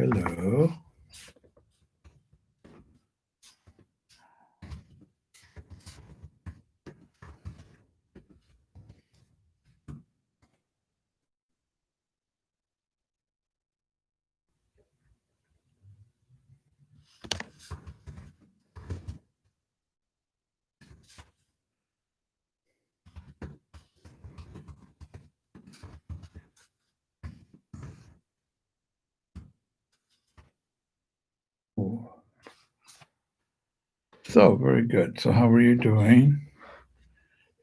Hello. So, very good. So, how are you doing?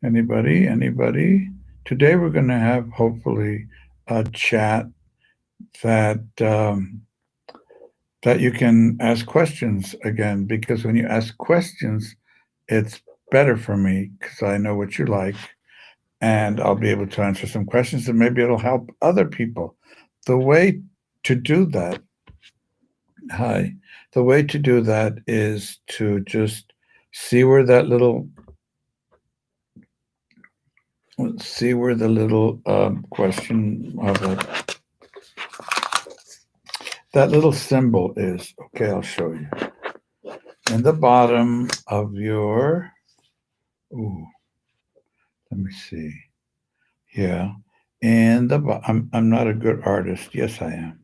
Anybody? Anybody? Today, we're going to have hopefully a chat that that you can ask questions again. Because when you ask questions, it's better for me because I know what you like, and I'll be able to answer some questions, and maybe it'll help other people. The way to do that, hi, the way to do that is to just see where that little see where the little question of that little symbol is. Okay, I'll show you. In the bottom of your, ooh, let me see. Yeah, I'm not a good artist. Yes, I am.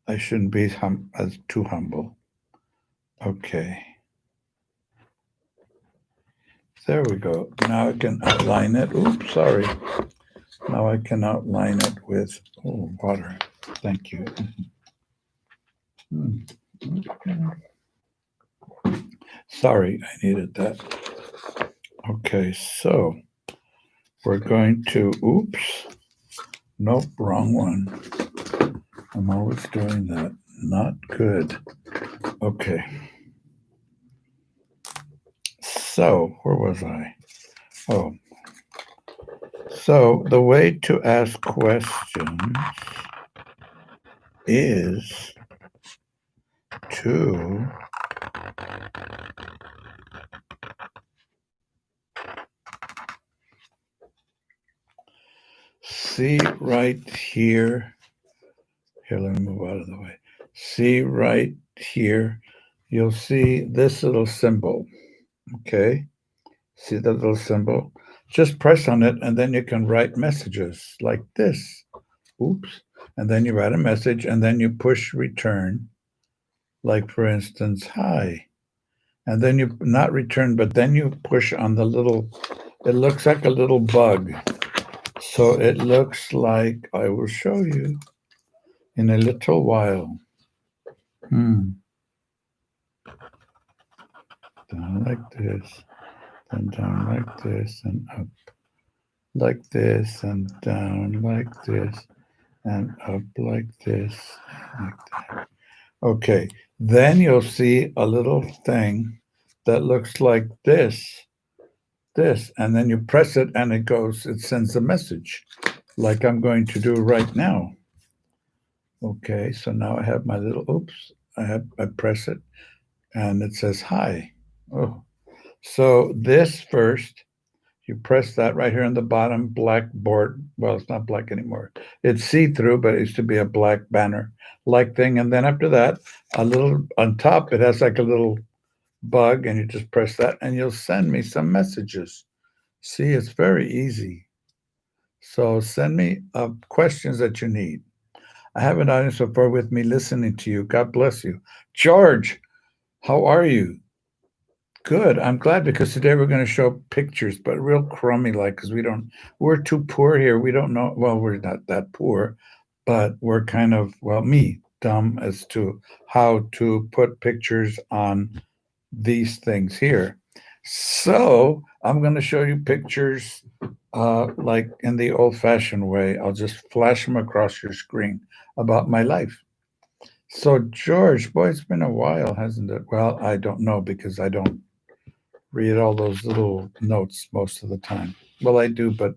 I shouldn't be as too humble. Okay, there we go. Now I can outline it. Oops, sorry. Now I can outline it with water. Thank you. Okay. Sorry, I needed that. Okay, so we're going to, oops, nope, wrong one. I'm always doing that. Not good. Okay. So, where was I? Oh, so the way to ask questions is to see right here. Here, let me move out of the way. See right here. You'll see this little symbol. Okay. See that little symbol? Just press on it and then you can write messages like this. Oops. And then you write a message and then you push return. Like, for instance, hi. And then you not return, but then you push on the little, it looks like a little bug. So it looks like, I will show you in a little while. Down like this, then down like this, and up like this, and down like this, and up like this, like that. Okay, then you'll see a little thing that looks like this, and then you press it and it sends a message like I'm going to do right now. Okay, so now I have my little, oops, I press it and it says hi. Oh, so this first, you press that right here on the bottom black board. Well, it's not black anymore. It's see-through, but it used to be a black banner like thing. And then after that, a little on top, it has like a little bug, and you just press that, and you'll send me some messages. See, it's very easy. So send me questions that you need. I have an audience so far with me listening to you. God bless you. George, how are you? Good. I'm glad because today we're going to show pictures, but real crummy like because we're too poor here. We don't know. Well, we're not that poor, but we're kind of, well, me, dumb as to how to put pictures on these things here. So I'm going to show you pictures like in the old fashioned way. I'll just flash them across your screen about my life. So, George, boy, it's been a while, hasn't it? Well, I don't know because I don't read all those little notes most of the time. Well, I do, but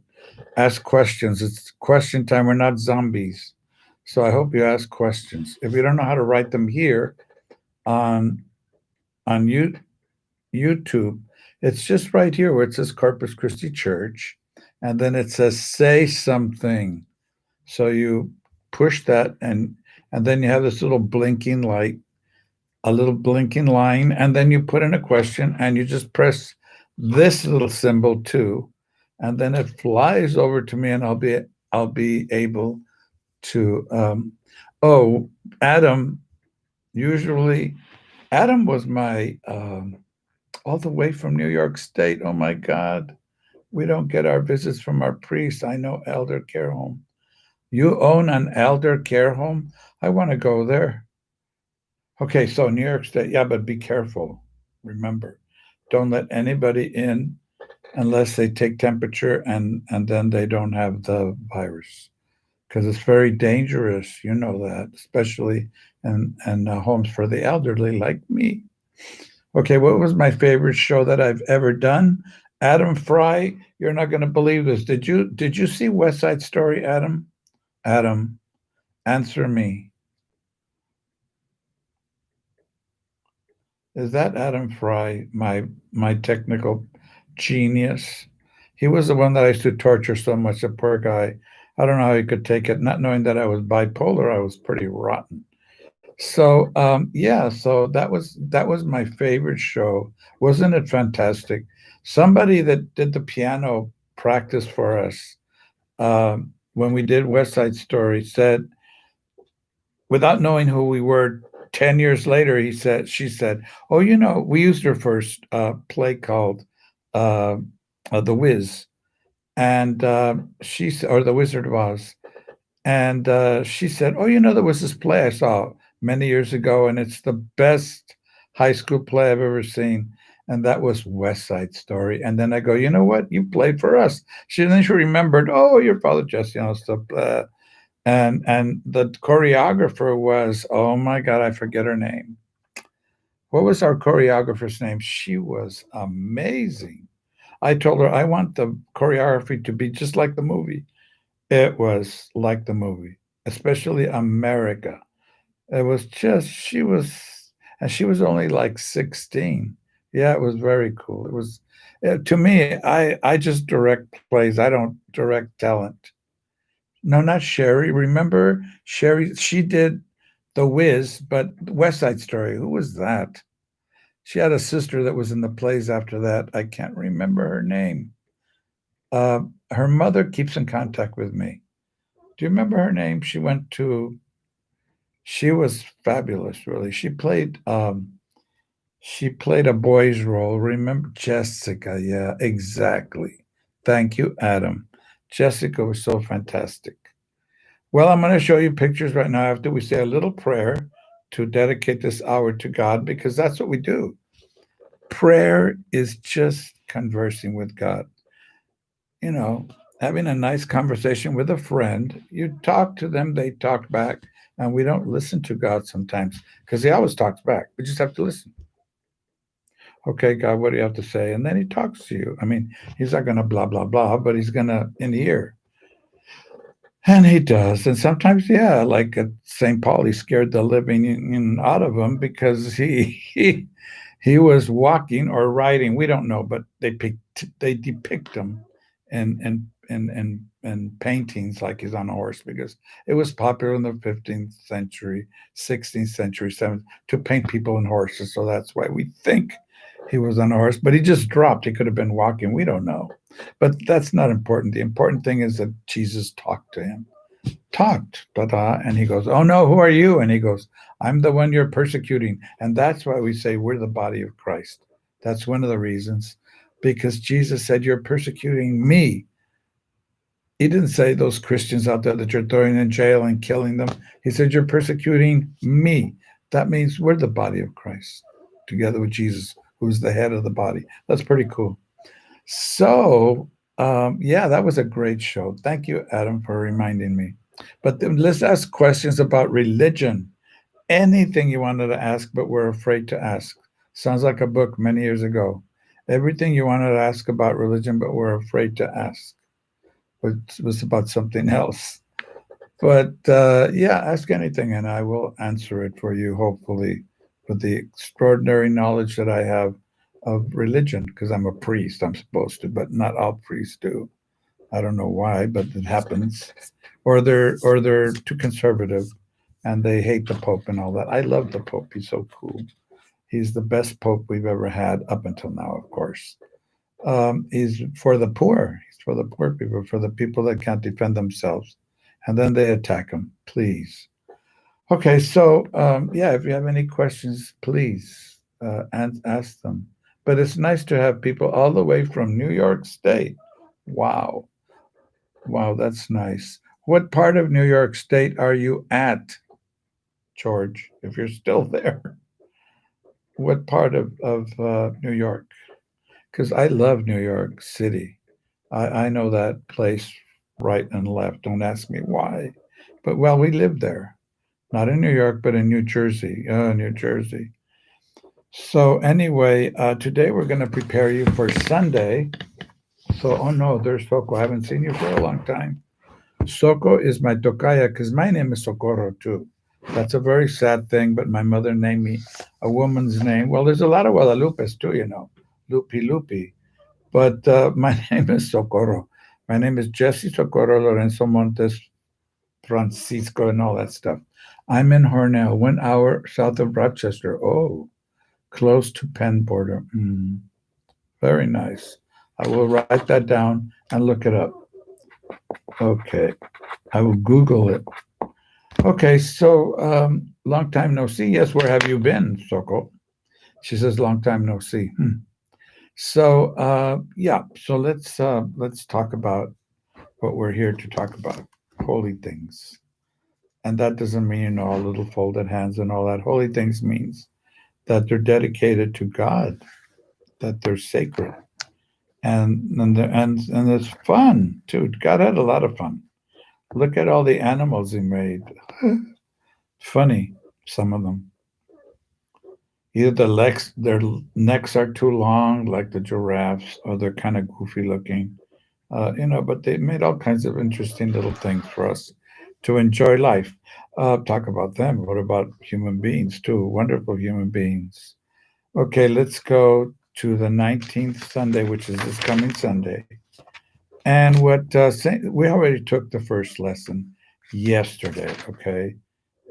ask questions. It's question time. We're not zombies. So I hope you ask questions. If you don't know how to write them here on YouTube, it's just right here where it says Corpus Christi Church, and then it says say something. So you push that, and and then you have this little blinking light, a little blinking line, and then you put in a question and you just press this little symbol too, and then it flies over to me, and I'll be able to oh, Adam, usually Adam was my all the way from New York State. Oh my God. We don't get our visits from our priest. I know elder care home. You own an elder care home? I want to go there. Okay, so New York State, yeah, but be careful. Remember, don't let anybody in unless they take temperature and then they don't have the virus, because it's very dangerous. You know that, especially in homes for the elderly like me. Okay, what was my favorite show that I've ever done? Adam Fry, you're not going to believe this. Did you see West Side Story, Adam? Adam, answer me. Is that Adam Fry, my technical genius? He was the one that I used to torture so much, the poor guy. I don't know how he could take it, not knowing that I was bipolar. I was pretty rotten. So yeah, so that was my favorite show. Wasn't it fantastic? Somebody that did the piano practice for us when we did West Side Story said, without knowing who we were, 10 years later, she said, "Oh, we used her first play called uh, The Wiz," and or The Wizard of Oz. And she said, "Oh, there was this play I saw many years ago, and it's the best high school play I've ever seen." And that was West Side Story. And then I go, "You know what? You played for us." Then she remembered, "Oh, your father Jesse, stuff." And the choreographer was, oh my God, I forget her name. What was our choreographer's name? She was amazing. I told her I want the choreography to be just like the movie. It was like the movie, especially America. It was just, and she was only like 16. Yeah, it was very cool. It was, to me, I just direct plays. I don't direct talent. No, not Sherry. Remember Sherry? She did The Wiz, but West Side Story. Who was that? She had a sister that was in the plays after that. I can't remember her name. Her mother keeps in contact with me. Do you remember her name? She was fabulous, really. She played a boy's role. Remember Jessica? Yeah, exactly. Thank you, Adam. Jessica was so fantastic. Well, I'm going to show you pictures right now after we say a little prayer to dedicate this hour to God, because that's what we do. Prayer is just conversing with God. You know, having a nice conversation with a friend. You talk to them, they talk back, and we don't listen to God sometimes because he always talks back. We just have to listen. Okay, God, what do you have to say? And then he talks to you. I mean, he's not going to blah, blah, blah, but he's going to in the ear. And he does. And sometimes, yeah, like at St. Paul, he scared the living out of him because he was walking or riding. We don't know, but they depict him in paintings like he's on a horse, because it was popular in the 15th century, 16th century, 7th to paint people in horses. So that's why we think he was on a horse, but he just dropped. He could have been walking. We don't know. But that's not important. The important thing is that Jesus talked to him. Talked, and he goes, "Oh no, who are you?" And he goes, "I'm the one you're persecuting." And that's why we say we're the body of Christ. That's one of the reasons, because Jesus said, "You're persecuting me." He didn't say those Christians out there that you're throwing in jail and killing them. He said, "You're persecuting me." That means we're the body of Christ, together with Jesus, who's the head of the body. That's pretty cool. So, yeah, that was a great show. Thank you, Adam, for reminding me. But then let's ask questions about religion. Anything you wanted to ask, but were afraid to ask. Sounds like a book many years ago. Everything you wanted to ask about religion, but were afraid to ask, was about something else. But yeah, ask anything and I will answer it for you, hopefully, with the extraordinary knowledge that I have of religion, because I'm a priest, I'm supposed to, but not all priests do. I don't know why, but it happens. Or they're too conservative. and they hate the Pope and all that. I love the Pope. He's so cool. He's the best Pope we've ever had up until now, of course. He's for the poor. He's for the poor people, for the people that can't defend themselves. And then they attack him. Please. Okay, so yeah, if you have any questions, please and ask them. But it's nice to have people all the way from New York State. Wow. Wow, that's nice. What part of New York State are you at, George? If you're still there, what part of New York? Because I love New York City. I know that place right and left. Don't ask me why. But well, we lived there. Not in New York, but in New Jersey. New Jersey. So anyway, today we're going to prepare you for Sunday. So, oh no, there's Soko. I haven't seen you for a long time. Soko is my tocaya because my name is Socorro too. That's a very sad thing, but my mother named me a woman's name. Well, there's a lot of Guadalupes too, you know, Lupi Lupi. But my name is Socorro. My name is Jesse Socorro Lorenzo Montes Francisco and all that stuff. I'm in Hornell, 1 hour south of Rochester. Oh, close to Penn border. Very nice. I will write that down and look it up. Okay. I will Google it. Okay, so long time no see. Yes, where have you been, Soko? She says, long time no see. So yeah, so let's talk about what we're here to talk about, holy things. And that doesn't mean, you know, little folded hands and all that. Holy things means that they're dedicated to God, that they're sacred, and it's fun too. God had a lot of fun. Look at all the animals he made. Funny, some of them. Either their necks are too long, like the giraffes, or they're kind of goofy looking. You know, but they made all kinds of interesting little things for us to enjoy life. Talk about them. What about human beings too? Wonderful human beings. Okay, let's go to the 19th Sunday, which is this coming Sunday. And we already took the first lesson yesterday. Okay,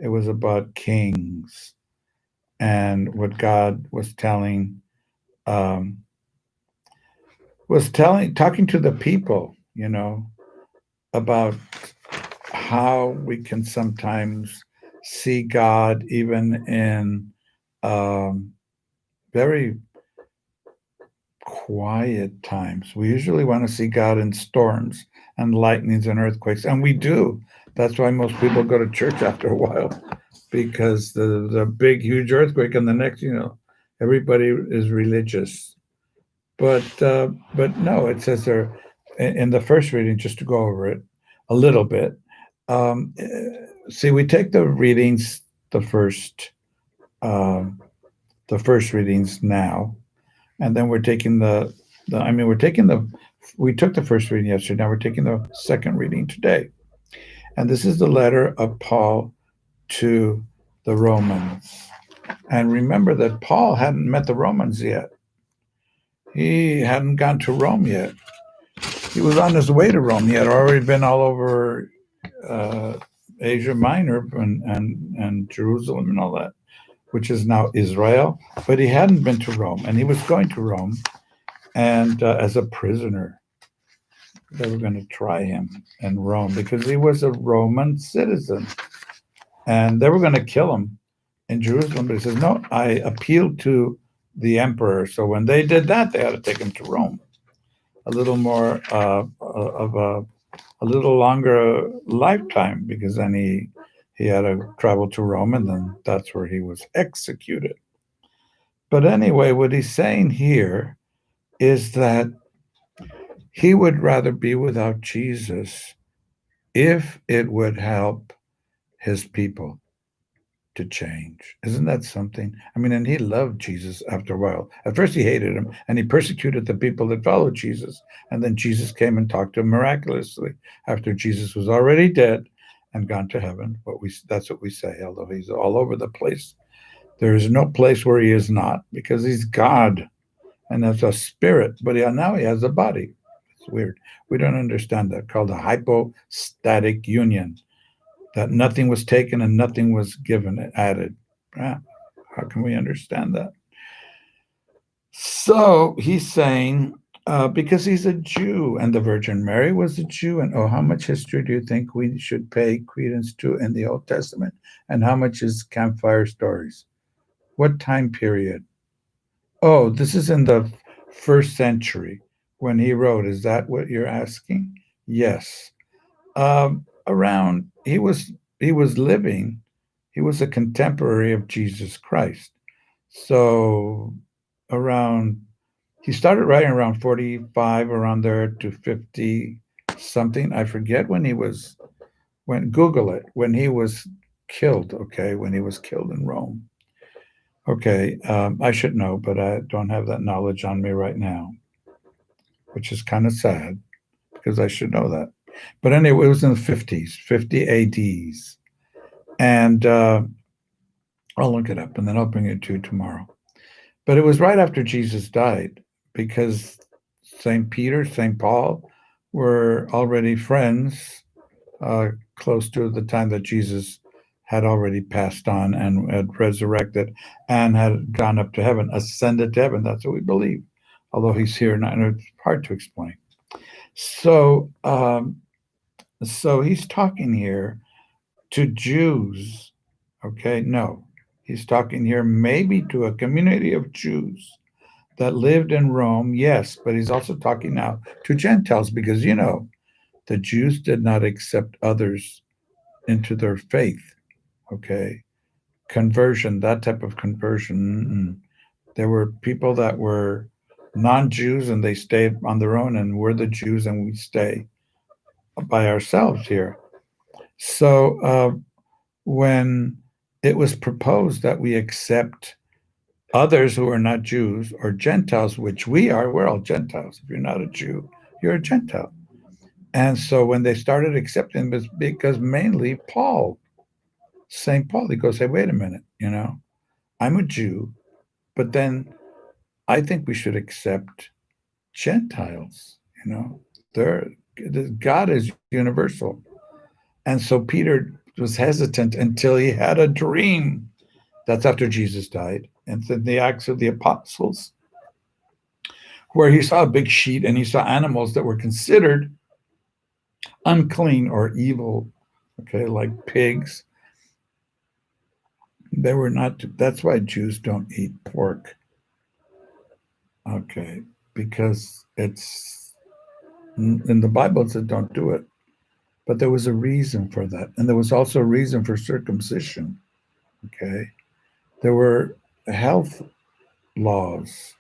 it was about kings and what God um, talking to the people. You know, about how we can sometimes see God even in very quiet times. We usually want to see God in storms and lightnings and earthquakes, and we do. That's why most people go to church after a while, because the big, huge earthquake, and the next, you know, everybody is religious. But no, it says there in the first reading, just to go over it a little bit. Um, eh, See, we take the readings, the first, um, the first readings now, and then we're taking I mean, we took the first reading yesterday. Now we're taking the second reading today, and this is the letter of Paul to the Romans. And remember that Paul hadn't met the Romans yet. He hadn't gone to Rome yet. He was on his way to Rome. He had already been all over uh, Asia Minor and Jerusalem and all that, which is now Israel. But he hadn't been to Rome, and he was going to Rome, and as a prisoner, they were going to try him in Rome because he was a Roman citizen, and they were going to kill him in Jerusalem. But he says, "No, I appealed to the emperor." So when they did that, they had to take him to Rome. A little more of a little longer lifetime, because then he had to travel to Rome, and then that's where he was executed. But anyway, what he's saying here is that he would rather be without Jesus if it would help his people to change. Isn't that something? I mean, and he loved Jesus after a while. At first, he hated him and he persecuted the people that followed Jesus. And then Jesus came and talked to him miraculously after Jesus was already dead and gone to heaven. That's what we say, although he's all over the place. There is no place where he is not, because he's God and that's a spirit. But now he has a body. It's weird. We don't understand that, called a hypostatic union. that nothing was taken and nothing was given, added. Ah, how can we understand that? So he's saying, because he's a Jew and the Virgin Mary was a Jew, and how much history do you think we should pay credence to in the Old Testament? And how much is campfire stories? What time period? Oh, this is in the first century when he wrote. Is that what you're asking? Yes. Around he was living. He was a contemporary of Jesus Christ. So around he started writing around 45, around there to 50 something. I forget when Google it, when he was killed, okay, when he was killed in Rome. Okay, I should know, but I don't have that knowledge on me right now, which is kind of sad because I should know that. But anyway, it was in the 50s, 50 ADs. And I'll look it up and then I'll bring it to you tomorrow. But it was right after Jesus died because St. Peter, St. Paul were already friends uh, close to the time that Jesus had already passed on and had resurrected and had gone up to heaven, ascended to heaven. That's what we believe, although he's here now, and it's hard to explain. So, so he's talking here to Jews. Okay, no, he's talking here maybe to a community of Jews that lived in Rome, yes, but he's also talking now to Gentiles because, the Jews did not accept others into their faith. Okay. Conversion, that type of conversion. There were people that were non Jews and they stayed on their own, and we're the Jews and we stay by ourselves here. So when it was proposed that we accept others who are not Jews or Gentiles, which we're all Gentiles. If you're not a Jew, you're a Gentile. And so when they started accepting this, because mainly St. Paul, he goes, hey, wait a minute, I'm a Jew, but then I think we should accept Gentiles, they're God is universal. And so Peter was hesitant until he had a dream. That's after Jesus died. And then the Acts of the Apostles, where he saw a big sheet and he saw animals that were considered unclean or evil, okay, like pigs. They were not, that's why Jews don't eat pork, okay, because it's in the Bible it said don't do it. But there was a reason for that. And there was also a reason for circumcision, okay? There were health laws,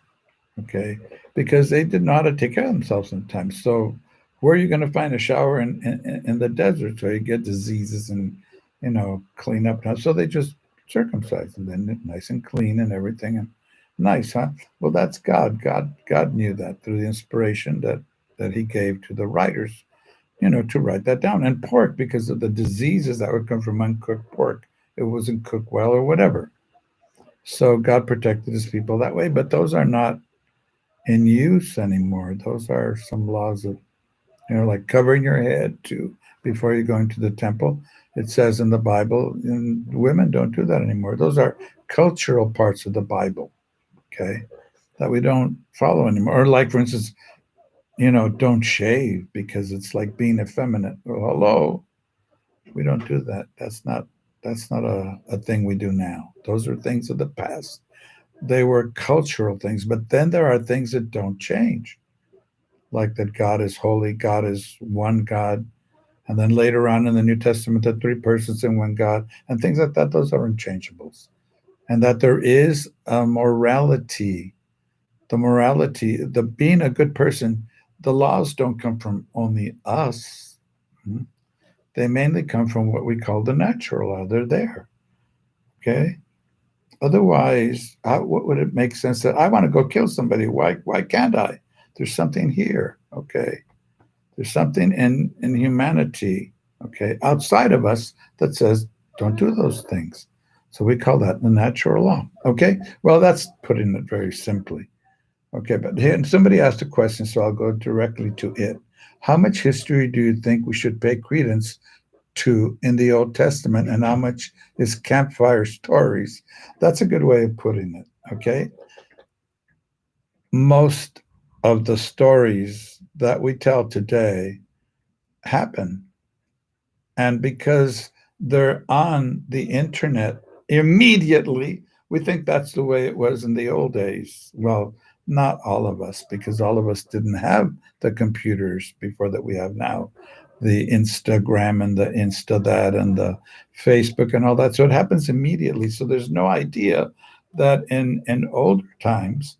okay, because they did not know how to take care of themselves sometimes. So where are you going to find a shower in the desert so you get diseases and clean up? So they just circumcised and then nice and clean and everything, and nice, huh? Well, that's God knew that through the inspiration that he gave to the writers, to write that down. And pork, because of the diseases that would come from uncooked pork, it wasn't cooked well or whatever. So God protected his people that way, but those are not in use anymore. Those are some laws of, like covering your head too before you go into the temple. It says in the Bible, and women don't do that anymore. Those are cultural parts of the Bible, okay, that we don't follow anymore. Or like, for instance, don't shave because it's like being effeminate. Well, hello, we don't do that. That's not a thing we do now. Those are things of the past. They were cultural things, but then there are things that don't change, like that God is holy, God is one God, and then later on in the New Testament, that three persons in one God, and things like that. Those are unchangeables, and that there is a morality. The being a good person, the laws don't come from only us. They mainly come from what we call the natural law. They're there, okay? Otherwise, what would it make sense that I want to go kill somebody? Why can't I? There's something here, okay? There's something in humanity, okay, outside of us that says don't do those things. So we call that the natural law, okay? Well, that's putting it very simply, okay? But here, somebody asked a question, so I'll go directly to it. How much history do you think we should pay credence to in the Old Testament and how much is campfire stories. That's a good way of putting it. Okay. Most of the stories that we tell today happen. And because they're on the internet immediately, we think that's the way it was in the old days. Well, not all of us, because all of us didn't have the computers before that we have now, the Instagram and the Insta that and the Facebook and all that. So it happens immediately. So there's no idea that in older times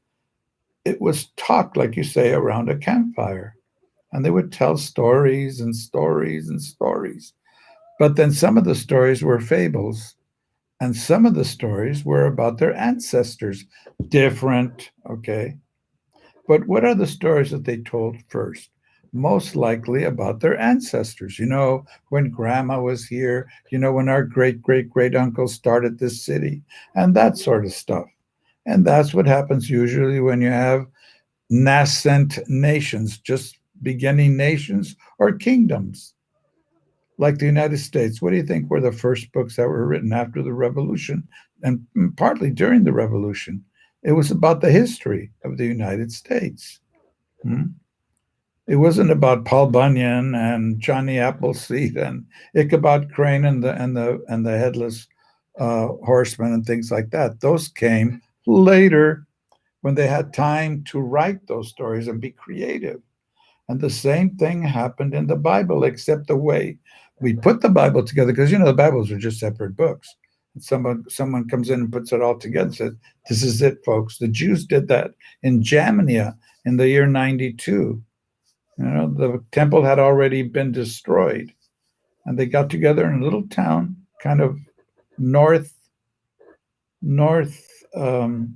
it was talked, like you say, around a campfire. And they would tell stories and stories and stories. But then some of the stories were fables, and some of the stories were about their ancestors. Different, okay? But what are the stories that they told first? Most likely about their ancestors. When grandma was here, when our great great great uncle started this city, and that sort of stuff. And that's what happens usually when you have nascent nations, just beginning nations or kingdoms like the United States. What do you think were the first books that were written after the Revolution and partly during the Revolution? It was about the history of the United States. Hmm? It wasn't about Paul Bunyan and Johnny Appleseed and Ichabod Crane and the headless horseman and things like that. Those came later when they had time to write those stories and be creative. And the same thing happened in the Bible, except the way we put the Bible together, because the Bibles are just separate books. And someone comes in and puts it all together and says, "This is it, folks." The Jews did that in Jamnia in the year 92. The temple had already been destroyed, and they got together in a little town, kind of north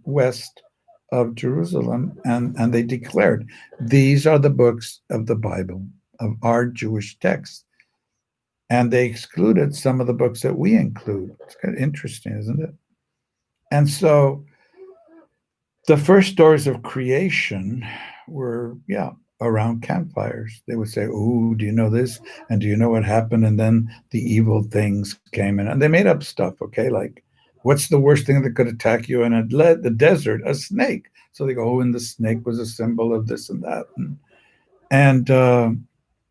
west of Jerusalem, and they declared, "These are the books of the Bible, of our Jewish text." And they excluded some of the books that we include. It's kind of interesting, isn't it? And so the first stories of creation were, yeah, around campfires. They would say, "Oh, do you know this? And do you know what happened?" And then the evil things came in, and they made up stuff. Okay, like, what's the worst thing that could attack you in the desert? A snake. So they go, "Oh, and the snake was a symbol of this and that." And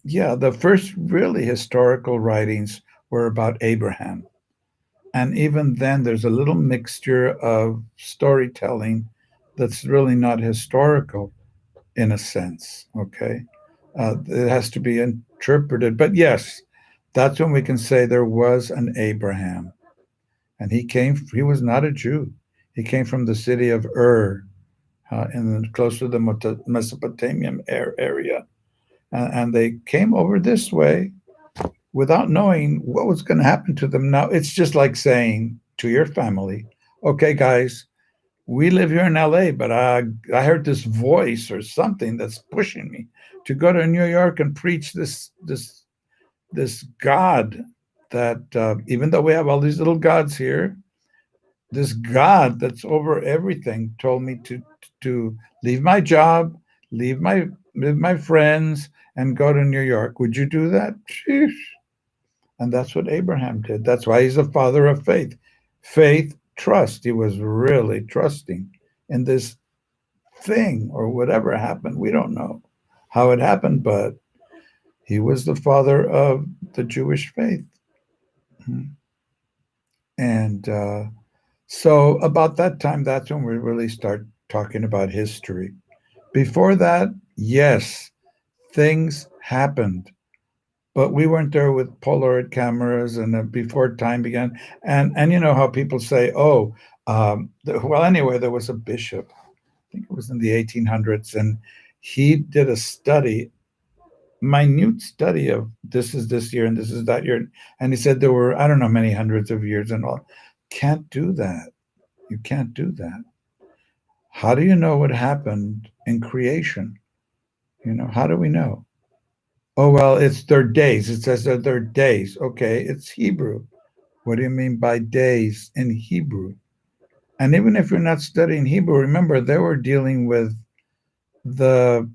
yeah, the first really historical writings were about Abraham. And even then, there's a little mixture of storytelling that's really not historical in a sense. Okay. It has to be interpreted. But yes, that's when we can say there was an Abraham. And he was not a Jew. He came from the city of Ur, close to the Mesopotamian area. And they came over this way without knowing what was going to happen to them. Now, it's just like saying to your family, "Okay, guys, we live here in LA, but I heard this voice or something that's pushing me to go to New York and preach this God that even though we have all these little gods here, this God that's over everything told me to leave my job, leave my friends, and go to New York. Would you do that?" Sheesh. And that's what Abraham did. That's why he's the father of faith. Faith, trust. He was really trusting in this thing or whatever happened. We don't know how it happened, but he was the father of the Jewish faith. And so, about that time, that's when we really start talking about history. Before that, yes, things happened, but we weren't there with Polaroid cameras and before time began. And you know how people say, "Oh, well, anyway, there was a bishop. I think it was in the 1800s, and he did a study, minute study of this is this year and this is that year, and he said there were, I don't know, many hundreds of years and all." Can't do that. You can't do that. How do you know what happened in creation? How do we know? Oh, well, it's their days. It says that they're days. Okay, it's Hebrew. What do you mean by days in Hebrew? And even if you're not studying Hebrew, remember they were dealing with the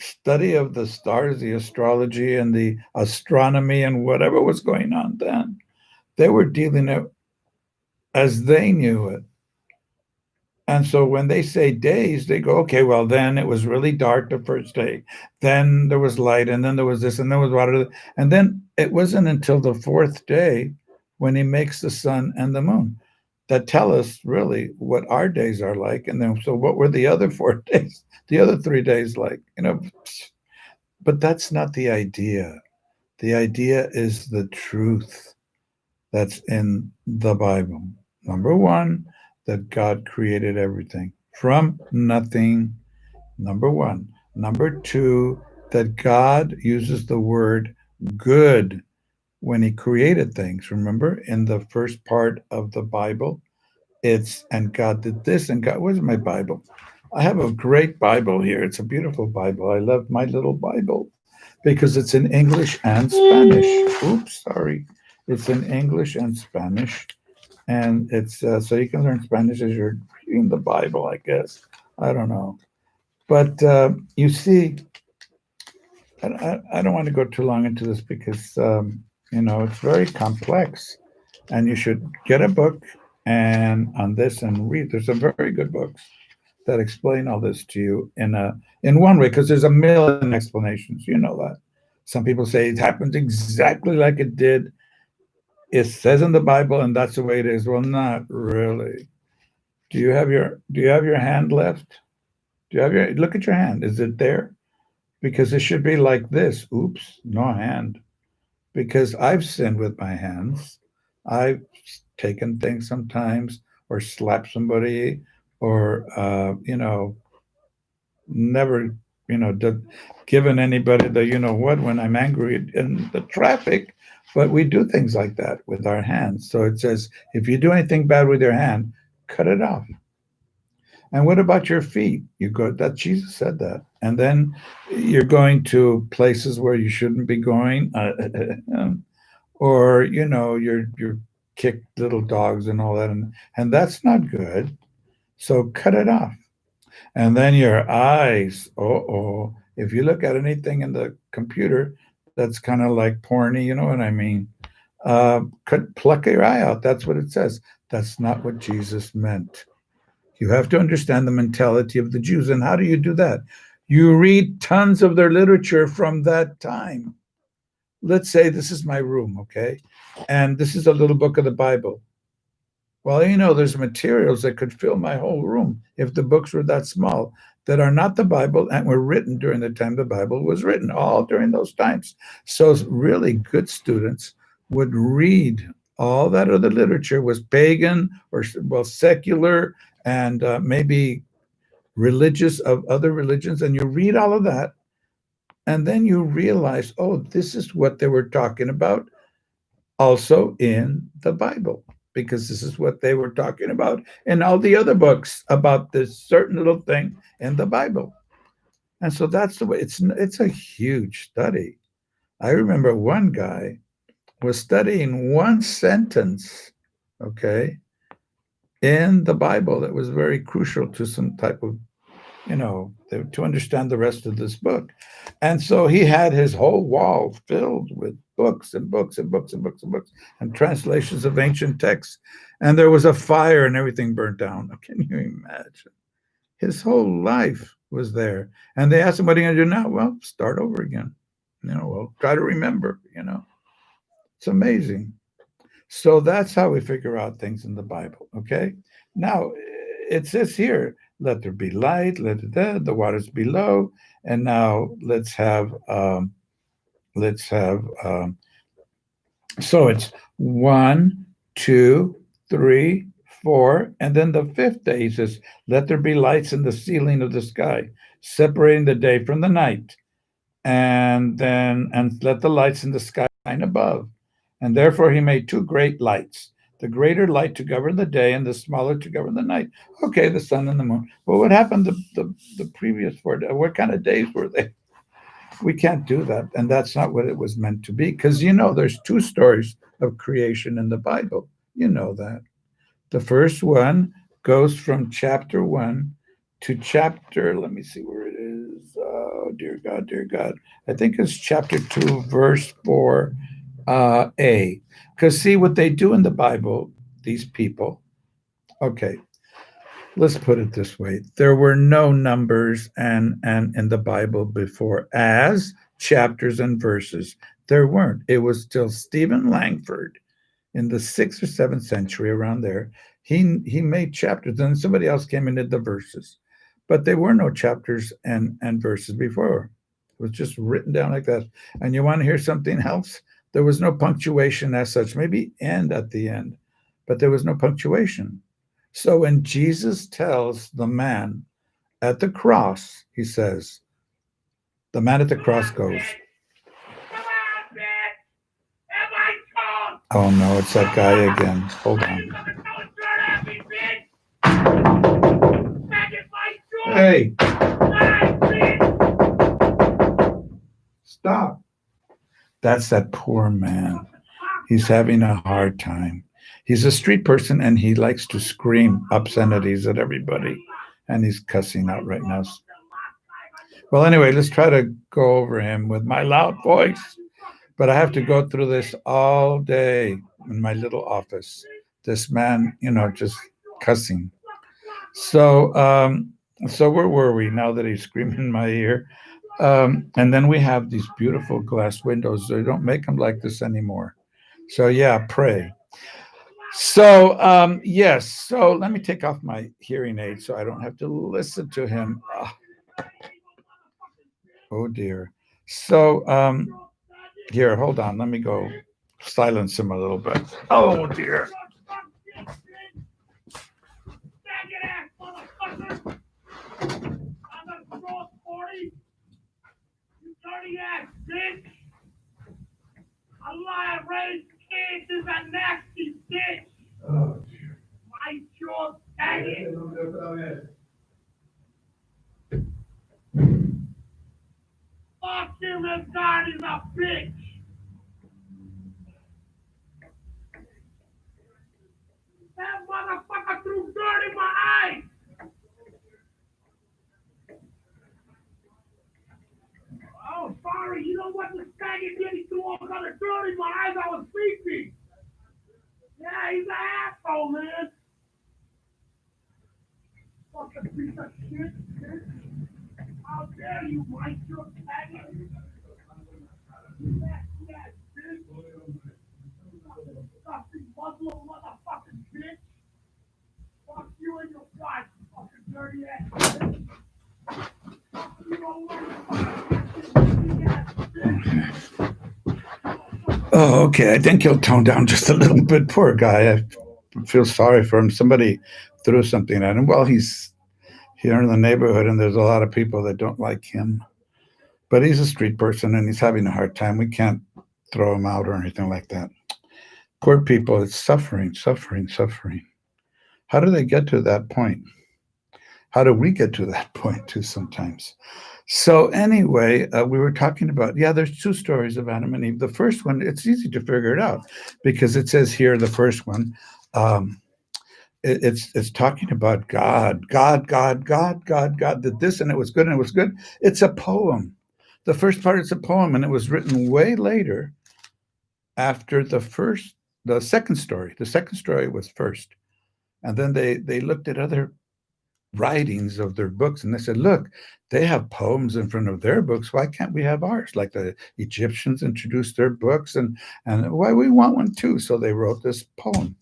study of the stars, the astrology, and the astronomy, and whatever was going on then. They were dealing it as they knew it. And so when they say days, they go, okay, well, then it was really dark the first day. Then there was light, and then there was this, and there was water. And then it wasn't until the fourth day when he makes the sun and the moon that tell us really what our days are like. And then, so what were the other 4 days, the other 3 days like? But that's not the idea. The idea is the truth that's in the Bible. Number one, that God created everything from nothing. Number one. Number two, that God uses the word good when he created things. Remember in the first part of the Bible, it's and God did this and God, where's my Bible? I have a great Bible here. It's a beautiful Bible. I love my little Bible because it's in English and Spanish. Oops, sorry. It's in English and Spanish. And it's so you can learn Spanish as you're reading the Bible, I guess. I don't know. But you see, I don't want to go too long into this because, it's very complex. And you should get a book and on this and read. There's some very good books that explain all this to you in one way because there's a million explanations. You know that. Some people say it happens exactly like it did. It says in the Bible, and that's the way it is. Well, not really. Do you have your hand left? Do you have your look at your hand? Is it there? Because it should be like this. Oops, no hand. Because I've sinned with my hands. I've taken things sometimes, or slapped somebody, or never, given anybody the what when I'm angry in the traffic. But we do things like that with our hands. So it says, if you do anything bad with your hand, cut it off. And what about your feet? You go that Jesus said that. And then you're going to places where you shouldn't be going, or you're kicked little dogs and all that, and that's not good. So cut it off. And then your eyes. Oh, if you look at anything in the computer that's kind of like porny, you know what I mean? Pluck your eye out. That's what it says. That's not what Jesus meant. You have to understand the mentality of the Jews. And how do you do that? You read tons of their literature from that time. Let's say this is my room, okay? And this is a little book of the Bible. Well, there's materials that could fill my whole room if the books were that small that are not the Bible and were written during the time the Bible was written, all during those times. So really good students would read all that other literature was pagan or, well, secular and maybe religious of other religions. And you read all of that. And then you realize, oh, this is what they were talking about also in the Bible, because this is what they were talking about in all the other books about this certain little thing in the Bible. And so that's the way it's a huge study. I remember one guy was studying one sentence, okay, in the Bible that was very crucial to some type of, to understand the rest of this book. And so he had his whole wall filled with books and books and books and books and books and translations of ancient texts. And there was a fire and everything burnt down. Can you imagine? His whole life was there. And they asked him, what are you going to do now? Well, start over again. Well, try to remember. It's amazing. So that's how we figure out things in the Bible. Okay. Now it says here, let there be light, let the waters below, and now let's have so it's 1, 2, 3, 4, and then the fifth day he says, let there be lights in the ceiling of the sky, separating the day from the night, and let the lights in the sky shine above. And therefore he made two great lights, the greater light to govern the day and the smaller to govern the night. Okay, the sun and the moon. Well, what happened the previous 4 days? What kind of days were they? We can't do that. And that's not what it was meant to be. Because, there's two stories of creation in the Bible. You know that. The first one goes from chapter 1 to chapter, let me see where it is. dear God, dear God. I think it's chapter 2, verse 4, A. Because see what they do in the Bible, these people. Okay, let's put it this way. There were no numbers and in the Bible before as chapters and verses. There weren't. It was till Stephen Langford in the 6th or 7th century, around there. He made chapters, and somebody else came and did the verses. But there were no chapters and verses before. It was just written down like that. And you want to hear something else? There was no punctuation as such, maybe end at the end, but there was no punctuation. So when Jesus tells the man at the cross, he says, the man at the cross goes, oh no, it's that guy again. Hold on. Hey! Stop. That's that poor man. He's having a hard time. He's a street person and he likes to scream obscenities at everybody. And he's cussing out right now. Well, anyway, let's try to go over him with my loud voice. But I have to go through this all day in my little office. This man, just cussing. So where were we now that he's screaming in my ear? And then we have these beautiful glass windows. They don't make them like this anymore. So yeah, pray. So yes. So let me take off my hearing aid so I don't have to listen to him. Oh dear. So here, hold on. Let me go silence him a little bit. Oh dear. A lie raised kids is a nasty bitch. Oh, dear. My jaw faggot. Fuck him and God is a bitch. That motherfucker threw dirt in my eyes. Oh, sorry. You know what this faggot did? He threw all kind of dirt in my eyes. I was sleeping. Yeah, he's an asshole, man. Fucking piece of shit, bitch. How dare you, Mike? You're a faggot. You nasty ass bitch. Disgusting Muslim motherfucking bitch. Fuck you and your wife, you fucking dirty ass bitch. Fuck you, don't fucking ass bitch. Oh, okay. I think he'll tone down just a little bit. Poor guy. I feel sorry for him. Somebody threw something at him. Well, he's here in the neighborhood, and there's a lot of people that don't like him. But he's a street person, and he's having a hard time. We can't throw him out or anything like that. Poor people. It's suffering, suffering, suffering. How do they get to that point? How do we get to that point too sometimes? So anyway, we were talking about, there's two stories of Adam and Eve. The first one, it's easy to figure it out because it says here, the first one, it's talking about God did this and it was good and it was good. It's a poem. The first part is a poem and it was written way later after the second story. The second story was first. And then they looked at other writings of their books and they said, look, they have poems in front of their books. Why can't we have ours? Like the Egyptians introduced their books and why we want one too. So they wrote this poem.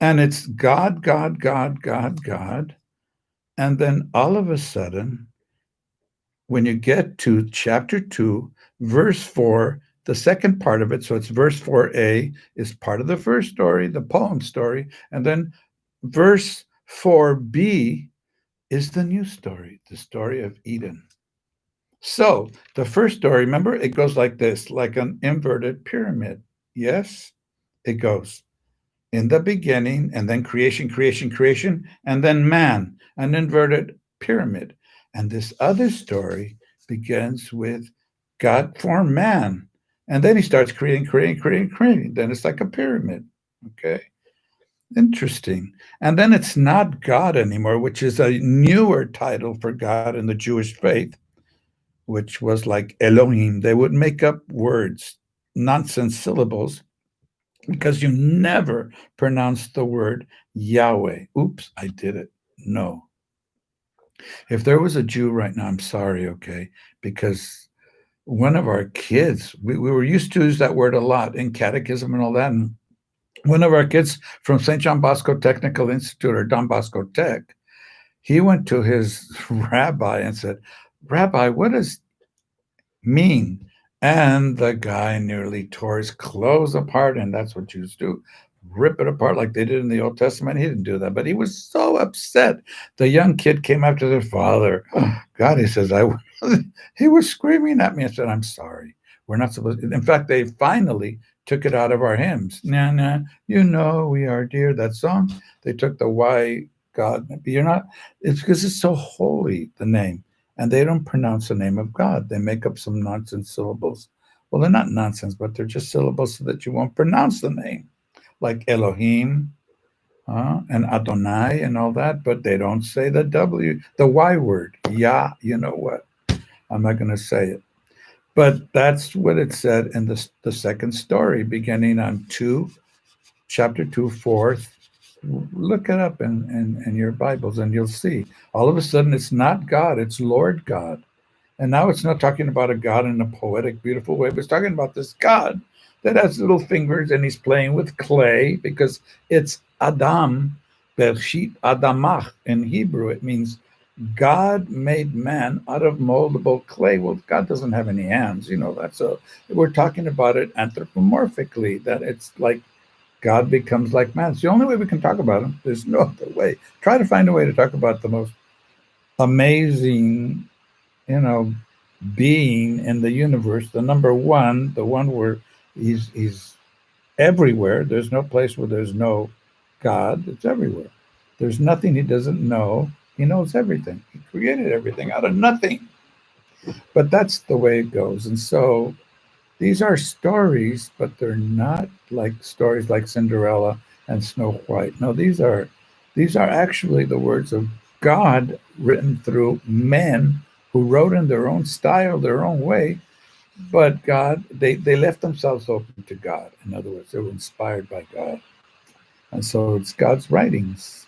And it's God, God, God, God, God. And then all of a sudden, when you get to chapter 2, verse 4, the second part of it, so it's verse 4a, is part of the first story, the poem story. And then verse 4b is the new story, the story of Eden. So the first story, remember, it goes like this, like an inverted pyramid. Yes, it goes in the beginning, and then creation, creation, creation, and then man, an inverted pyramid. And this other story begins with God formed man. And then he starts creating, creating, creating, creating. Then it's like a pyramid. Okay. Interesting. And then it's not God anymore, which is a newer title for God in the Jewish faith. which was like Elohim. They would make up words, nonsense syllables, because you never pronounce the word Yahweh. Oops, I did it. No. If there was a Jew right now, I'm sorry, okay? Because one of our kids, we were used to use that word a lot in catechism and all that. And one of our kids from St. John Bosco Technical Institute, or Don Bosco Tech, he went to his rabbi and said, Rabbi, what does mean? And the guy nearly tore his clothes apart. And that's what Jews do, rip it apart like they did in the Old Testament. He didn't do that, but he was so upset. The young kid came up to their father. Oh, God, he says, he was screaming at me. I said, I'm sorry. We're not supposed to. In fact, they finally took it out of our hymns. Nah, nah, you know, we are dear. That song, they took the why God. You're not, it's because it's so holy, the name. And they don't pronounce the name of God. They make up some nonsense syllables. Well, they're not nonsense, but they're just syllables so that you won't pronounce the name, like Elohim, and Adonai and all that, but they don't say the W, the Y word. Yah, you know what? I'm not going to say it. But that's what it said in the second story, beginning on 2, chapter 2, fourth. Look it up in your Bibles and you'll see. All of a sudden, it's not God, it's Lord God. And now it's not talking about a God in a poetic, beautiful way, but it's talking about this God that has little fingers and he's playing with clay because it's Adam, Bershit Adamach in Hebrew. It means God made man out of moldable clay. Well, God doesn't have any hands, you know that. So we're talking about it anthropomorphically, that it's like God becomes like man. It's the only way we can talk about him. There's no other way. Try to find a way to talk about the most amazing, you know, being in the universe, the number one, the one where he's everywhere. There's no place where there's no God. It's everywhere. There's nothing he doesn't know. He knows everything. He created everything out of nothing. But that's the way it goes. And so these are stories, but they're not like stories like Cinderella and Snow White. No, these are actually the words of God written through men who wrote in their own style, their own way. But God, they left themselves open to God. In other words, they were inspired by God. And so it's God's writings.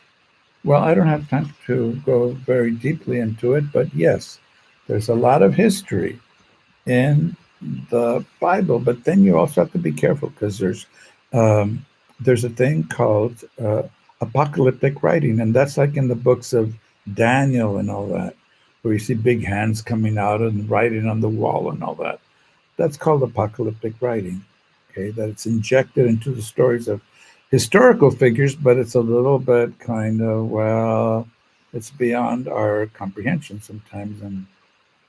Well, I don't have time to go very deeply into it, but yes, there's a lot of history in the Bible, but then you also have to be careful because um, there's a thing called apocalyptic writing, and that's like in the books of Daniel and all that, where you see big hands coming out and writing on the wall and all that. That's called apocalyptic writing. Okay, that it's injected into the stories of historical figures, but it's a little bit kind of, well, it's beyond our comprehension sometimes, and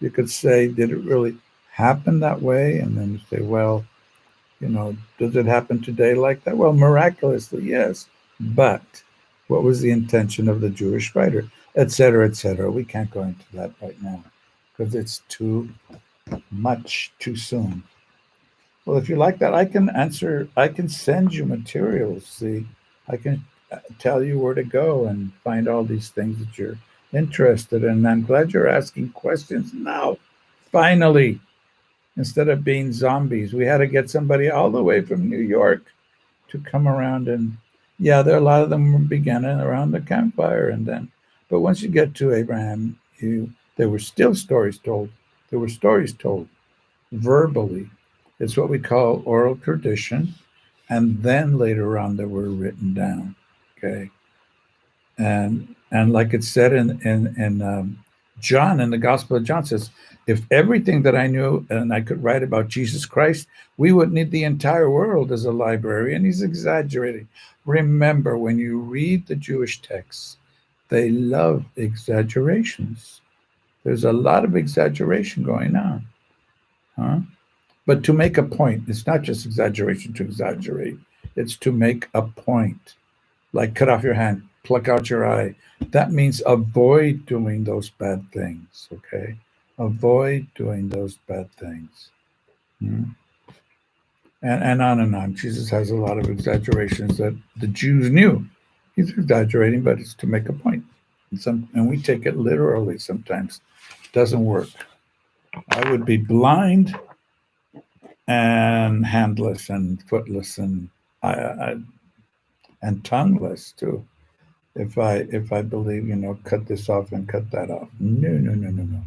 you could say, did it really happen that way? And then you say, well, does it happen today like that? Well, miraculously, yes. But what was the intention of the Jewish writer, et cetera, et cetera? We can't go into that right now because it's too much too soon. Well, if you like that, I can send you materials. See, I can tell you where to go and find all these things that you're interested in. And I'm glad you're asking questions now. Finally, instead of being zombies, we had to get somebody all the way from New York to come around. And yeah, there are a lot of them beginning around the campfire. And then, but once you get to Abraham, there were still stories told. There were stories told verbally. It's what we call oral tradition. And then later on, they were written down. Okay. And like it said in John, in the Gospel of John, says, if everything that I knew and I could write about Jesus Christ, we would need the entire world as a library. And he's exaggerating. Remember, when you read the Jewish texts, they love exaggerations. There's a lot of exaggeration going on. Huh? But to make a point, it's not just exaggeration to exaggerate, it's to make a point. Like cut off your hand, pluck out your eye. That means avoid doing those bad things, okay? Avoid doing those bad things. Hmm? And on and on. Jesus has a lot of exaggerations that the Jews knew. He's exaggerating, but it's to make a point. And we take it literally sometimes. It doesn't work. I would be blind and handless and footless and and tongueless too. If I believe, cut this off and cut that off. No, no, no, no, no.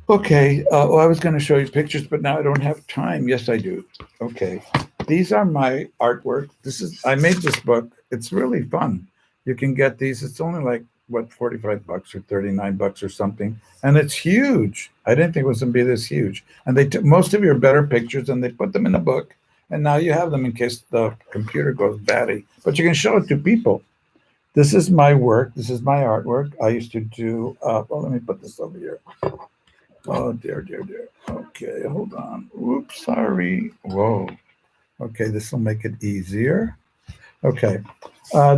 Okay. Well, I was going to show you pictures, but now I don't have time. Yes, I do. Okay. These are my artwork. I made this book. It's really fun. You can get these. It's only like, what, 45 bucks or 39 bucks or something. And it's huge. I didn't think it was going to be this huge. And they took most of your better pictures and they put them in a book. And now you have them in case the computer goes batty. But you can show it to people. This is my work. This is my artwork. I used to do, well, let me put this over here. Oh, dear, dear, dear. Okay, hold on. Oops, sorry. Whoa. Okay, this will make it easier. Okay,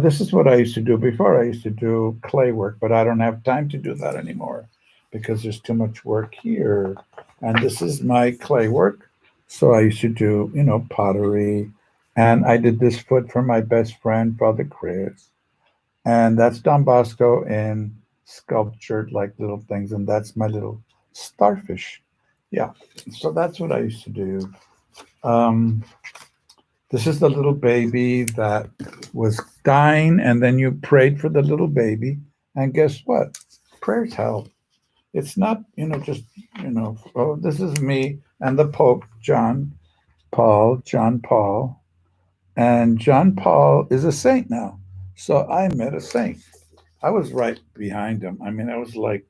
this is what I used to do before. I used to do clay work, but I don't have time to do that anymore because there's too much work here. And this is my clay work. So I used to do, pottery. And I did this foot for my best friend, Father Chris. And that's Don Bosco in sculptured like little things. And that's my little starfish. Yeah. So that's what I used to do. Um, this is the little baby that was dying, and then you prayed for the little baby. And guess what? Prayers help. It's not, just, oh, this is me and the Pope, John Paul. And John Paul is a saint now. So I met a saint. I was right behind him. I mean, I was like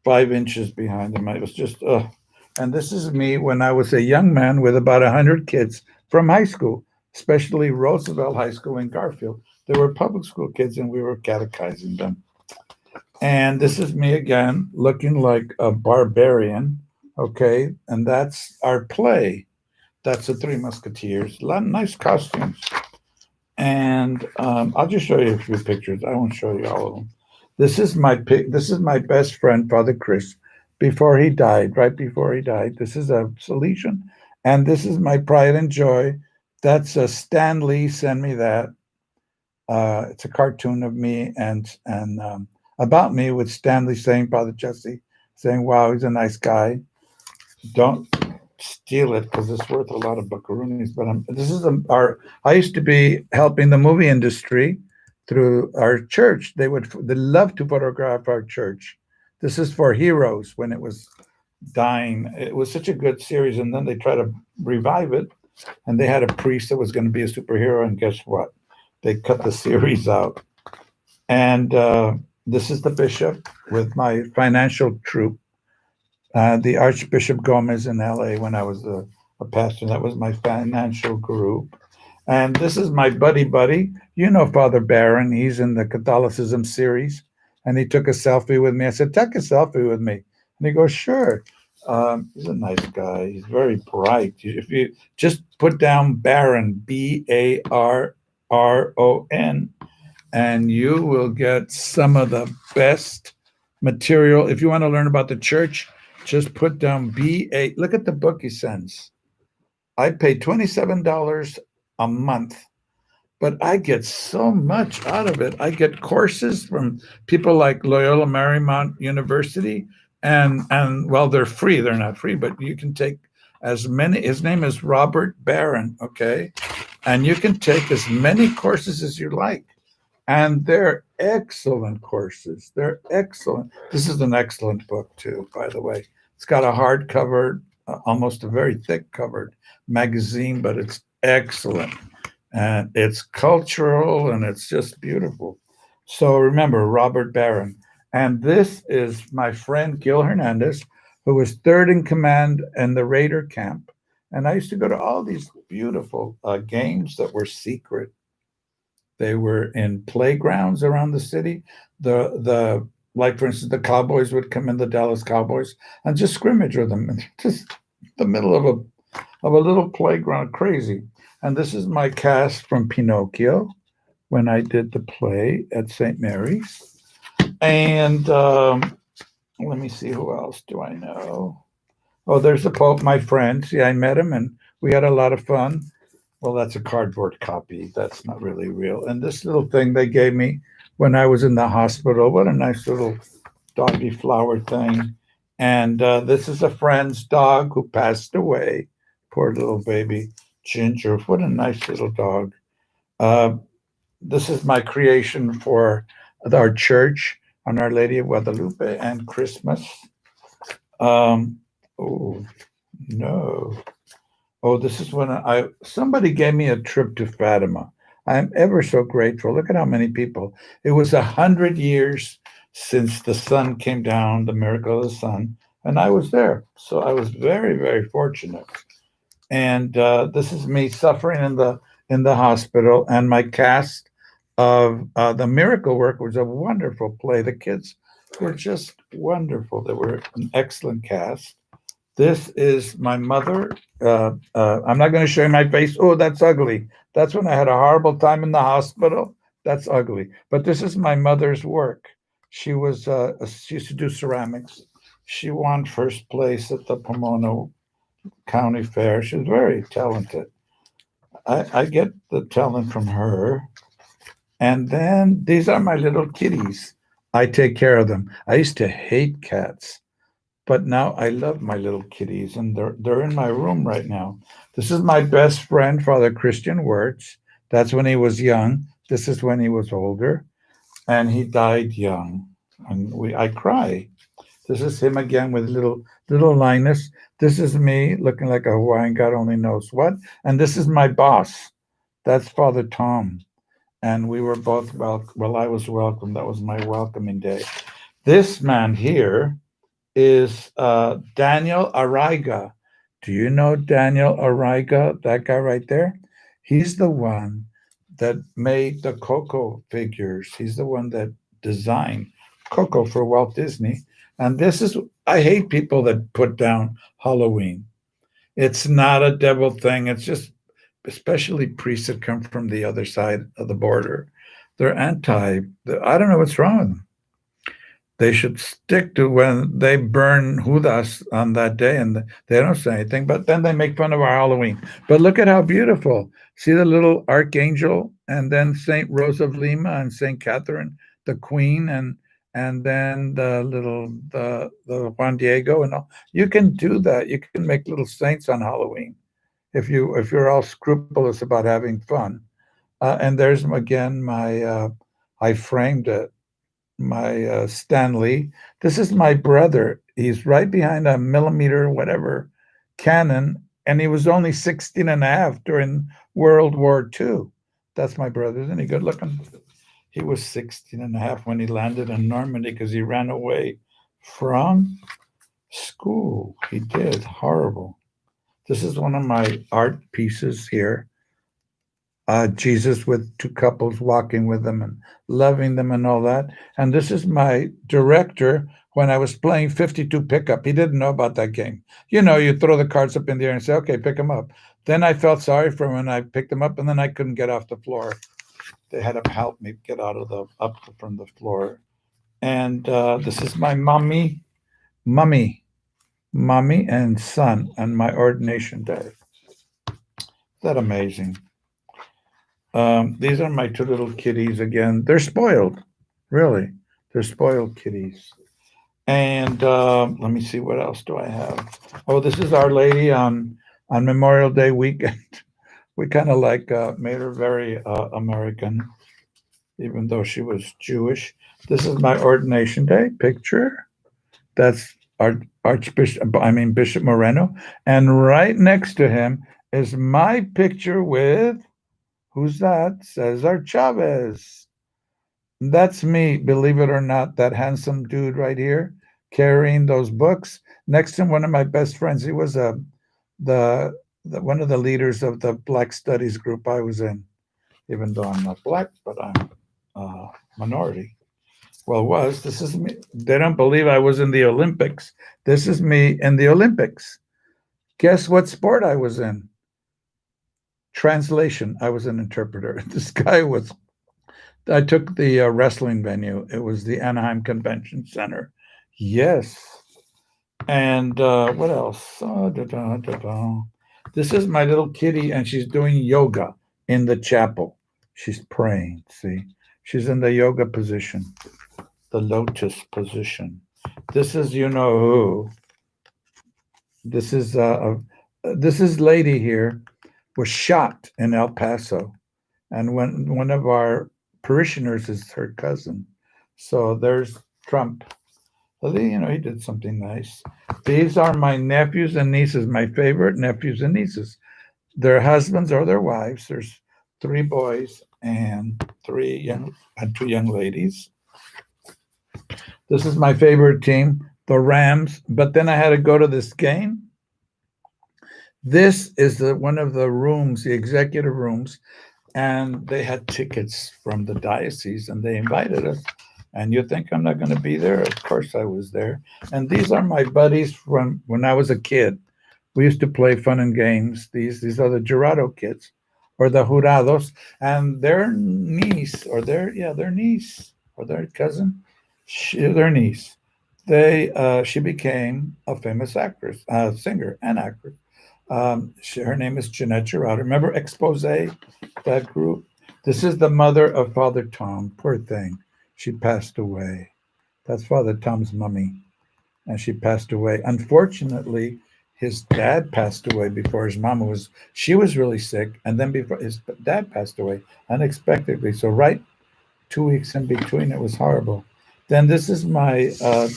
5 inches behind him. I was just, And this is me when I was a young man with about 100 kids from high school, especially Roosevelt High School in Garfield. There were public school kids, and we were catechizing them. And this is me again, looking like a barbarian. Okay. And that's our play. That's the Three Musketeers. A lot of nice costumes. And I'll just show you a few pictures. I won't show you all of them. This is my best friend, Father Chris, before he died, right before he died. This is a Salesian. And this is my pride and joy. That's a Stan Lee, send me that. It's a cartoon of me and about me with Stanley saying, Father Jesse, saying, wow, he's a nice guy. Don't steal it because it's worth a lot of buckaroonies. But I used to be helping the movie industry through our church. They love to photograph our church. This is for Heroes when it was dying. It was such a good series, and then they tried to revive it, and they had a priest that was going to be a superhero, and guess what? They cut the series out. And this is the bishop with my financial troupe. The Archbishop Gomez in LA when I was a pastor. That was my financial group. And this is my buddy. You know Father Barron. He's in the Catholicism series. And he took a selfie with me. I said, take a selfie with me. And he goes, sure. He's a nice guy. He's very bright. If you just put down Barron, Barron, and you will get some of the best material. If you want to learn about the church, just put down BA. Look at the book he sends. I pay $27 a month, but I get so much out of it. I get courses from people like Loyola Marymount University, and well, they're free. They're not free, but you can take as many. His name is Robert Barron, okay? And you can take as many courses as you like. And they're excellent courses. They're excellent. This is an excellent book, too, by the way. It's got a hardcover, almost a very thick covered magazine, but it's excellent. And it's cultural and it's just beautiful. So remember, Robert Barron. And this is my friend Gil Hernandez, who was third in command in the Raider camp. And I used to go to all these beautiful games that were secret. They were in playgrounds around the city. The like for instance, the Cowboys would come in, the Dallas Cowboys, and just scrimmage with them, just the middle of a little playground, crazy. And this is my cast from Pinocchio when I did the play at St. Mary's. And let me see, who else do I know? Oh, there's the Pope, my friend. See, I met him and we had a lot of fun. Well, that's a cardboard copy. That's not really real. And this little thing they gave me when I was in the hospital, what a nice little doggy flower thing. And this is a friend's dog who passed away. Poor little baby Ginger. What a nice little dog. Uh, this is my creation for our church on Our Lady of Guadalupe and Christmas. Oh, no. Oh, this is when somebody gave me a trip to Fatima. I'm ever so grateful. Look at how many people. It was 100 years since the sun came down, the miracle of the sun, and I was there. So I was very, very fortunate. And this is me suffering in the hospital, and my cast of the Miracle Work was a wonderful play. The kids were just wonderful. They were an excellent cast. This is my mother. I'm not going to show you my face. Oh, that's ugly. That's when I had a horrible time in the hospital. That's ugly. But this is my mother's work. She used to do ceramics. She won first place at the Pomona County Fair. She was very talented. I get the talent from her. And then these are my little kitties. I take care of them. I used to hate cats. But now I love my little kitties, and they're in my room right now. This is my best friend, Father Christian Wirtz. That's when he was young. This is when he was older, and he died young. And I cry. This is him again with little Linus. This is me looking like a Hawaiian God only knows what. And this is my boss. That's Father Tom. And we were both welcome. Well, I was welcome. That was my welcoming day. This man here is Daniel Ariga. Do you know Daniel Ariga? That guy right there? He's the one that made the Coco figures. He's the one that designed Coco for Walt Disney. And this is, I hate people that put down Halloween. It's not a devil thing. It's just, especially priests that come from the other side of the border. They're anti, I don't know what's wrong with them. They should stick to when they burn Judas on that day, and they don't say anything, but then they make fun of our Halloween. But look at how beautiful. See the little archangel, and then Saint Rose of Lima and Saint Catherine, the Queen, and then the Juan Diego and all. You can do that. You can make little saints on Halloween if you're all scrupulous about having fun. And there's again my I framed it, my Stanley. This is my brother. He's right behind a millimeter, whatever, cannon, and he was only 16 and a half during World War II. That's my brother. Isn't he good looking? He was 16 and a half when he landed in Normandy because he ran away from school. He did. Horrible. This is one of my art pieces here. Jesus with two couples walking with them and loving them and all that. And this is my director when I was playing 52 pickup. He didn't know about that game. You know, you throw the cards up in the air and say, okay, pick them up. Then I felt sorry for him and I picked them up, and then I couldn't get off the floor. They had to help me get up from the floor. And this is my mummy, and son on my ordination day. Is that amazing? These are my two little kitties again. They're spoiled, really. They're spoiled kitties. And let me see, what else do I have? Oh, this is Our Lady on Memorial Day weekend. We kind of like made her very American, even though she was Jewish. This is my ordination day picture. That's Bishop Moreno, and right next to him is my picture with, who's that? Cesar Chavez. That's me, believe it or not, that handsome dude right here carrying those books. Next to one of my best friends. He was the, one of the leaders of the Black Studies group I was in, even though I'm not black, but I'm minority. Well, this is me. They don't believe I was in the Olympics. This is me in the Olympics. Guess what sport I was in? Translation. I was an interpreter. This guy was, I took the wrestling venue. It was the Anaheim Convention Center. Yes. And what else? This is my little kitty, and she's doing yoga in the chapel. She's praying. See, she's in the yoga position, the lotus position. This is you know who. This is this is lady here was shot in El Paso, and when one of our parishioners is her cousin. So there's Trump. Well, you know, he did something nice. These are my nephews and nieces, my favorite nephews and nieces. Their husbands or their wives. There's three boys and three young and two young ladies. This is my favorite team, the Rams. But then I had to go to this game. This is one of the rooms, the executive rooms, and they had tickets from the diocese and they invited us. And you think I'm not going to be there? Of course I was there. And these are my buddies from when I was a kid. We used to play fun and games. These are the Gerardo kids or the Jurados and their niece or their niece or their cousin, their niece. They she became a famous actress, singer and actress. Her name is Jeanette Gerardo. Remember Expose, that group? This is the mother of Father Tom. Poor thing. She passed away. That's Father Tom's mummy. And she passed away. Unfortunately, his dad passed away before his mama was, she was really sick. And then before his dad passed away unexpectedly. So, right 2 weeks in between, it was horrible. Then this is my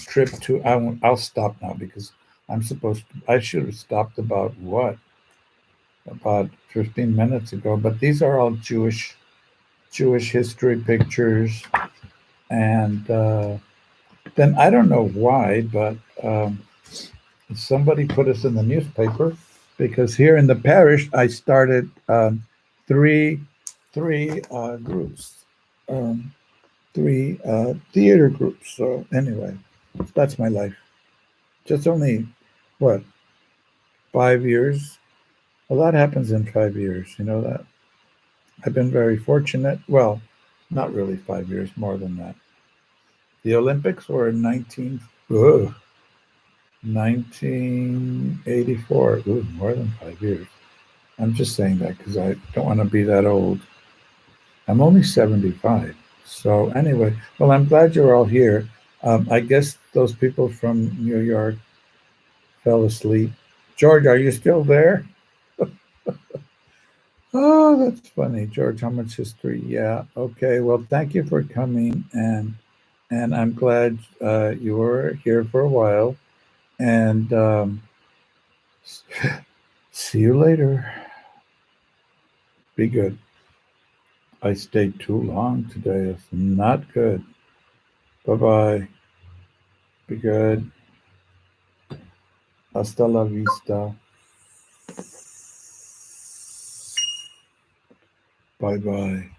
trip to, I'll stop now because I should have stopped about what? About 15 minutes ago. But these are all Jewish history pictures. And then I don't know why, but somebody put us in the newspaper because here in the parish I started three three groups, um, three theater groups. So anyway, that's my life. Just only what 5 years. A lot happens in 5 years. You know that. I've been very fortunate. Well, not really 5 years, more than that. The Olympics were in 1984. Ooh, more than 5 years. I'm just saying that because I don't want to be that old. I'm only 75. So, anyway, well, I'm glad you're all here. I guess those people from New York fell asleep. George, are you still there? Oh, that's funny, George. How much history? Yeah. Okay. Well, thank you for coming, and I'm glad you were here for a while. And see you later. Be good. I stayed too long today. It's not good. Bye bye. Be good. Hasta la vista. Bye bye.